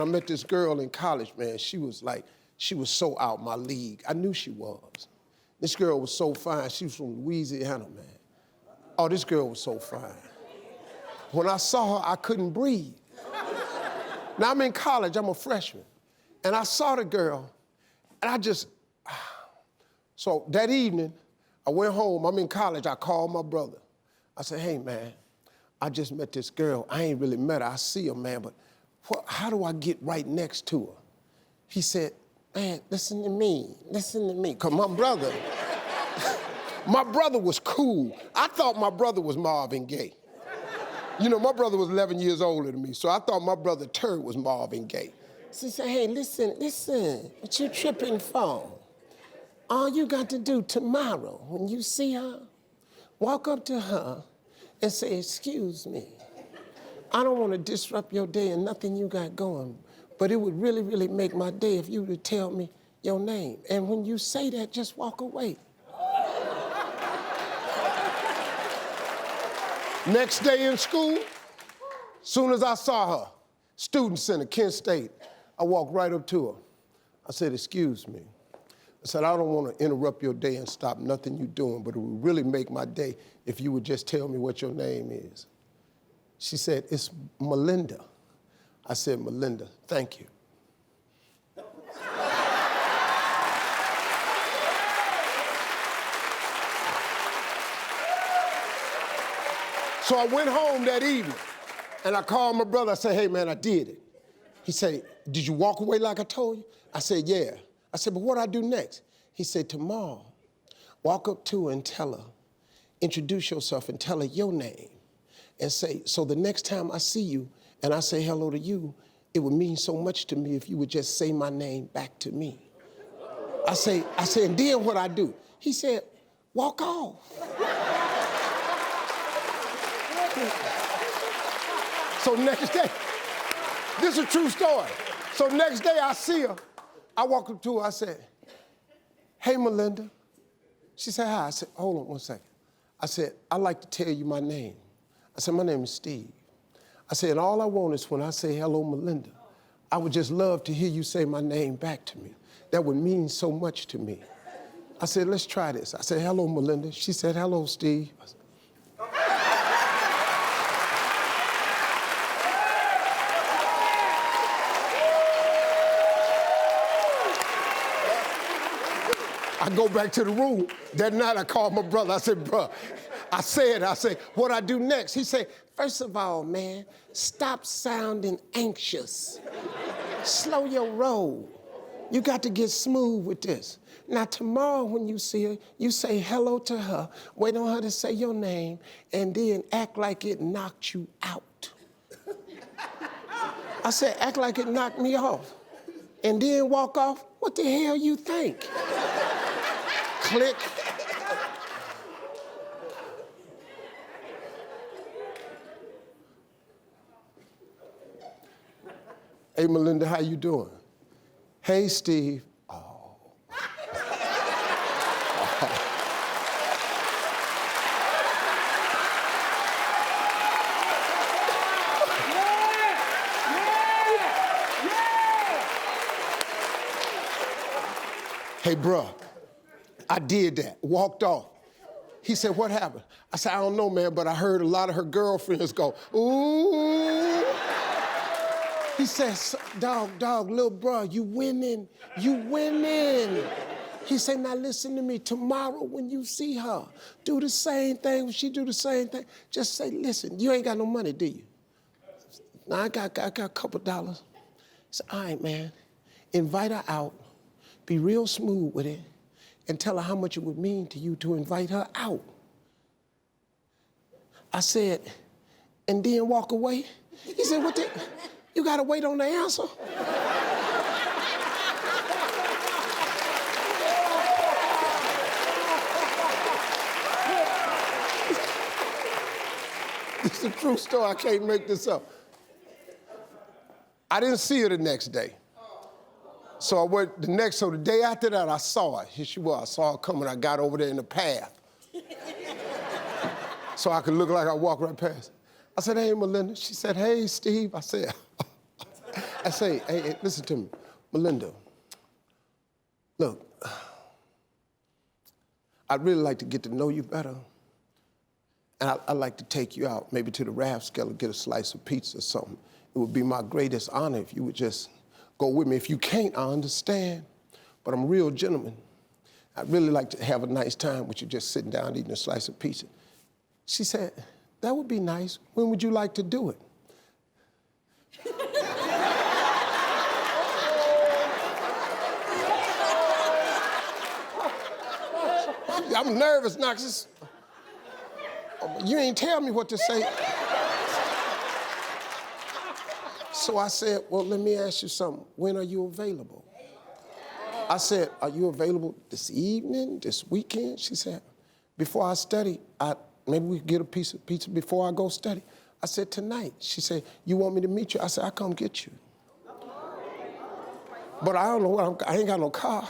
I met this girl in college, man. She was so out my league. I knew she was. This girl was so fine. She was from Louisiana, man. Oh, this girl was so fine. When I saw her, I couldn't breathe. Now, I'm in college, I'm a freshman. And I saw the girl, and so that evening, I went home, I'm in college, I called my brother. I said, hey, man, I just met this girl. I ain't really met her, I see her, man, but how do I get right next to her? He said, man, listen to me. Because my brother was cool. I thought my brother was Marvin Gaye. You know, my brother was 11 years older than me, so I thought my brother Turd was Marvin Gaye. So he said, hey, listen, what you tripping for? All you got to do tomorrow, when you see her, walk up to her and say, excuse me. I don't want to disrupt your day and nothing you got going, but it would really, really make my day if you would tell me your name. And when you say that, just walk away. Next day in school, soon as I saw her, student center, Kent State, I walked right up to her. I said, excuse me. I said, I don't want to interrupt your day and stop nothing you're doing, but it would really make my day if you would just tell me what your name is. She said, it's Melinda. I said, Melinda, thank you. So I went home that evening, and I called my brother. I said, hey, man, I did it. He said, did you walk away like I told you? I said, yeah. I said, but what do I do next? He said, tomorrow, walk up to her and tell her, introduce yourself and tell her your name, and say, so the next time I see you and I say hello to you, it would mean so much to me if you would just say my name back to me. I said, and then what I do? He said, walk off. So next day, this is a true story. So next day I see her, I walk up to her, I said, hey, Melinda. She said, hi. I said, hold on 1 second. I said, I'd like to tell you my name. I said, my name is Steve. I said, and all I want is when I say hello, Melinda, I would just love to hear you say my name back to me. That would mean so much to me. I said, let's try this. I said, hello, Melinda. She said, hello, Steve. I go back to the room. That night I called my brother. I said, bro, I said, what I do next? He said, first of all, man, stop sounding anxious. Slow your roll. You got to get smooth with this. Now, tomorrow when you see her, you say hello to her, wait on her to say your name, and then act like it knocked you out. I said, act like it knocked me off. And then walk off? What the hell you think? Click. Hey, Melinda, how you doing? Hey, Steve. Oh. Hey, bro. I did that, walked off. He said, what happened? I said, I don't know, man, but I heard a lot of her girlfriends go, ooh. He says, dog, little bro, you winning. He said, now listen to me, tomorrow when you see her, do the same thing, when she do the same thing, just say, listen, you ain't got no money, do you? Now, I got a couple dollars. He said, all right, man, invite her out, be real smooth with it, and tell her how much it would mean to you to invite her out. I said, and then walk away? He said, what the, you gotta wait on the answer? It's a true story, I can't make this up. I didn't see her the next day. So I went the day after that, I saw her. Here she was. I saw her coming. I got over there in the path. So I could look like I walked right past. I said, hey, Melinda. She said, hey, Steve. I said, I say, hey, listen to me. Melinda, look, I'd really like to get to know you better. And I'd like to take you out, maybe to the Rathskeller, get a slice of pizza or something. It would be my greatest honor if you would just go with me. If you can't, I understand, but I'm a real gentleman. I'd really like to have a nice time with you just sitting down eating a slice of pizza. She said, that would be nice. When would you like to do it? I'm nervous now, 'cause you ain't tell me what to say. So I said, well, let me ask you something. When are you available? I said, are you available this evening, this weekend? She said, before I study, maybe we could get a piece of pizza before I go study. I said, tonight. She said, you want me to meet you? I said, I'll come get you. But I don't know I ain't got no car.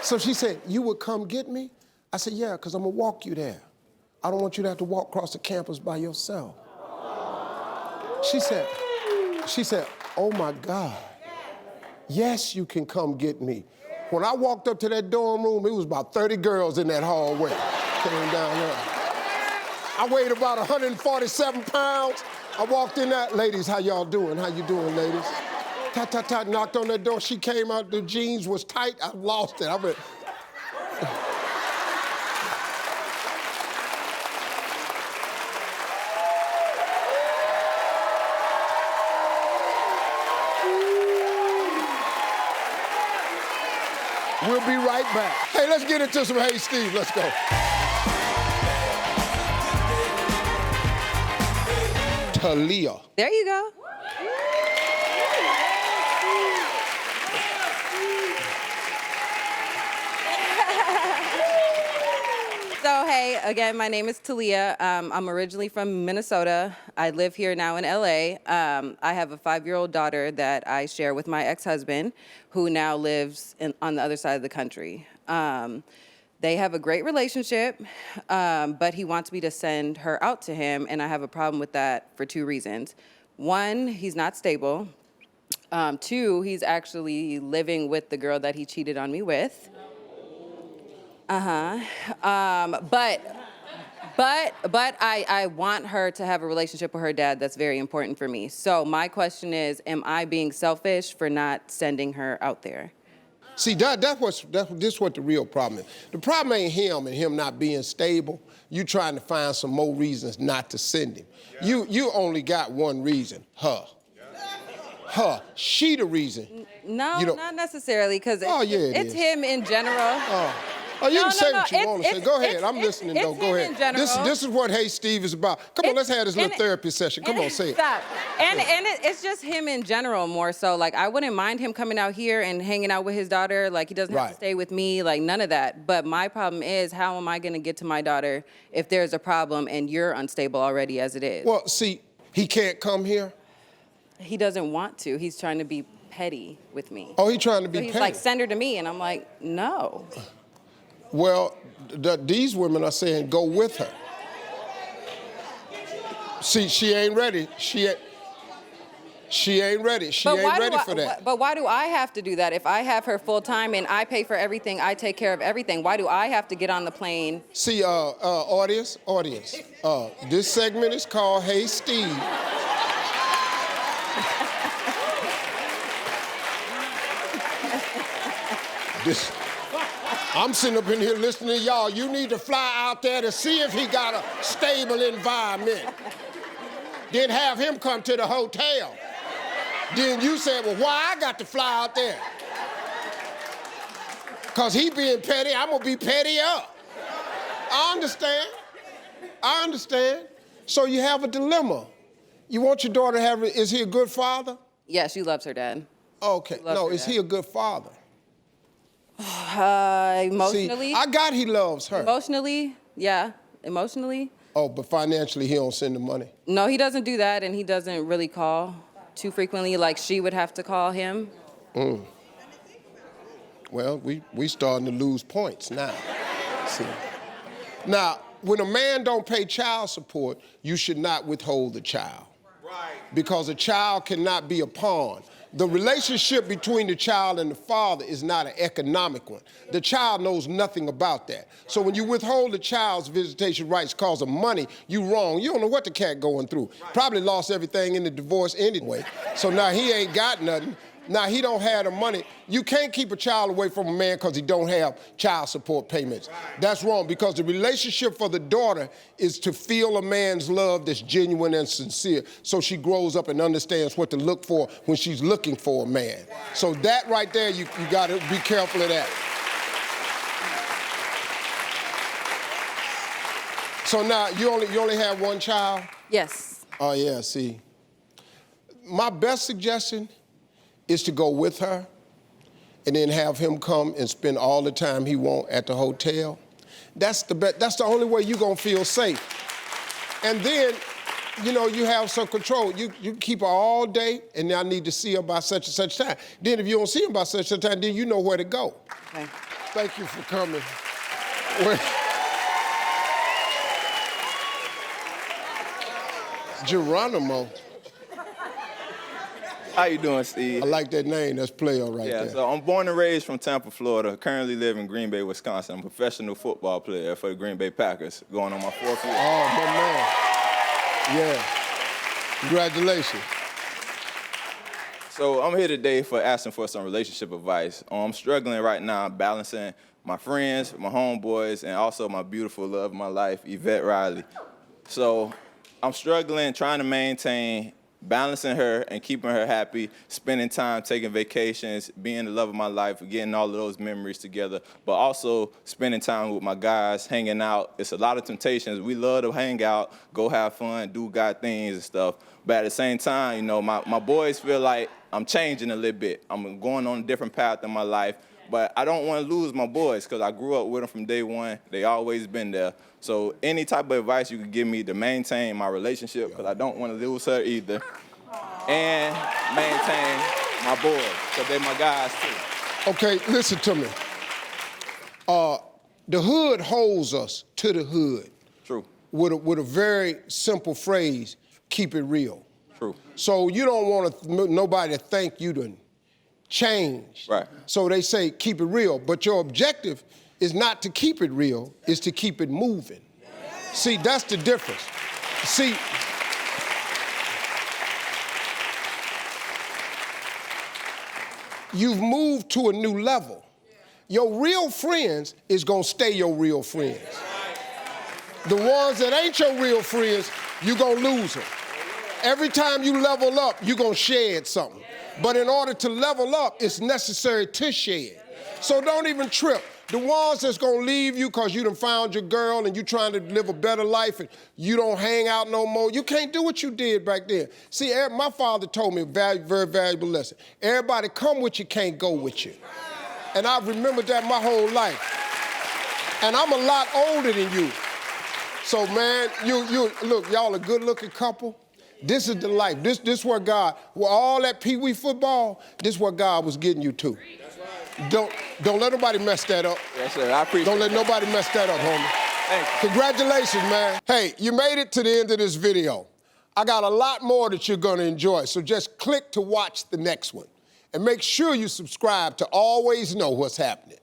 So she said, you would come get me? I said, yeah, because I'm going to walk you there. I don't want you to have to walk across the campus by yourself. She said, oh my God, yes, you can come get me. When I walked up to that dorm room, it was about 30 girls in that hallway. Came down there. I weighed about 147 pounds. I walked in there, ladies, how y'all doing? How you doing, ladies? Tat, knocked on that door. She came out, the jeans was tight. I lost it. I went. We'll be right back. Hey, let's get into some Hey Steve. Let's go. Talia. There you go. So, hey, again, my name is Talia. I'm originally from Minnesota. I live here now in LA. I have a 5-year-old daughter that I share with my ex-husband, who now lives on the other side of the country. They have a great relationship, but he wants me to send her out to him, and I have a problem with that for 2 reasons. 1, he's not stable. 2, he's actually living with the girl that he cheated on me with. But I want her to have a relationship with her dad. That's very important for me. So my question is, am I being selfish for not sending her out there? See, this is what the real problem is. The problem ain't him and him not being stable. You trying to find some more reasons not to send him. Yeah. You only got one reason, her. Yeah. Her. She the reason. No, not necessarily, because it's him in general. Oh, you can say what you want to say. Go ahead. I'm listening, though. Go ahead. This is what Hey Steve is about. Come on, let's have this little therapy session. Come on, say it. Stop. And it's just him in general more so. Like, I wouldn't mind him coming out here and hanging out with his daughter. Like, he doesn't have to stay with me. Like, none of that. But my problem is, how am I going to get to my daughter if there's a problem and you're unstable already as it is? Well, see, he can't come here. He doesn't want to. He's trying to be petty with me. Oh, he's trying to be petty. He's like, send her to me. And I'm like, no. Well, these women are saying go with her. See, she ain't ready. She ain't ready. She ain't ready for that. But why do I have to do that? If I have her full time and I pay for everything, I take care of everything, why do I have to get on the plane? See, audience, this segment is called Hey Steve. I'm sitting up in here listening to y'all. You need to fly out there to see if he got a stable environment. Then have him come to the hotel. Then you say, well, why I got to fly out there? Because he being petty, I'm going to be petty up. I understand. So you have a dilemma. You want your daughter to have, is he a good father? Yeah, she loves her dad. Okay, no, is he a good father? Emotionally. See, I got he loves her. Emotionally, yeah, emotionally. Oh, but financially he don't send the money? No, he doesn't do that, and he doesn't really call too frequently, like she would have to call him. Well, we starting to lose points now. See. Now, when a man don't pay child support, you should not withhold the child. Because a child cannot be a pawn. The relationship between the child and the father is not an economic one. The child knows nothing about that. So when you withhold the child's visitation rights because of money, you wrong. You don't know what the cat going through. Probably lost everything in the divorce anyway. So now he ain't got nothing. Now he don't have the money. You can't keep a child away from a man because he don't have child support payments. That's wrong, because the relationship for the daughter is to feel a man's love that's genuine and sincere, so she grows up and understands what to look for when she's looking for a man. So that right there, you got to be careful of that. So now you only have one child? Yes. Oh yeah, see. My best suggestion is to go with her and then have him come and spend all the time he want at the hotel. That's the only way you're gonna feel safe. And then, you know, you have some control. You keep her all day, and I need to see her by such and such time. Then if you don't see her by such and such time, then you know where to go. Okay. Thank you for coming. Geronimo. How you doing, Steve? I like that name. That's player right there. Yeah, so I'm born and raised from Tampa, Florida. Currently live in Green Bay, Wisconsin. I'm a professional football player for the Green Bay Packers, going on my 4th year. Oh, my man. Yeah. Congratulations. So I'm here today for asking for some relationship advice. I'm struggling right now balancing my friends, my homeboys, and also my beautiful love of my life, Yvette Riley. So I'm struggling trying to maintain balancing her and keeping her happy, spending time, taking vacations, being the love of my life, getting all of those memories together, but also spending time with my guys, hanging out. It's a lot of temptations. We love to hang out, go have fun, do God things and stuff. But at the same time, you know, my boys feel like I'm changing a little bit. I'm going on a different path in my life. But I don't want to lose my boys because I grew up with them from day one. They always been there. So any type of advice you could give me to maintain my relationship, because I don't want to lose her either, and maintain my boys, because they're my guys too. Okay, listen to me. The hood holds us to the hood. True. With a very simple phrase, keep it real. True. So you don't want nobody to think you done changed. Right. So they say keep it real, but your objective is not to keep it real, is to keep it moving. See, that's the difference. See, you've moved to a new level. Your real friends is gonna stay your real friends. The ones that ain't your real friends, you gonna lose them. Every time you level up, you gonna shed something. But in order to level up, it's necessary to shed. So don't even trip. The ones that's gonna leave you because you done found your girl and you trying to live a better life and you don't hang out no more, you can't do what you did back then. See, my father told me a very valuable lesson. Everybody come with you can't go with you. And I've remembered that my whole life. And I'm a lot older than you. So man, look, y'all a good looking couple. This is the life. This where God, with all that pee-wee football, this where God was getting you to. Don't let nobody mess that up. Yes, sir. I appreciate it. Don't let nobody mess that up, homie. Thank you. Congratulations, man. Hey, you made it to the end of this video. I got a lot more that you're gonna enjoy, so just click to watch the next one. And make sure you subscribe to always know what's happening.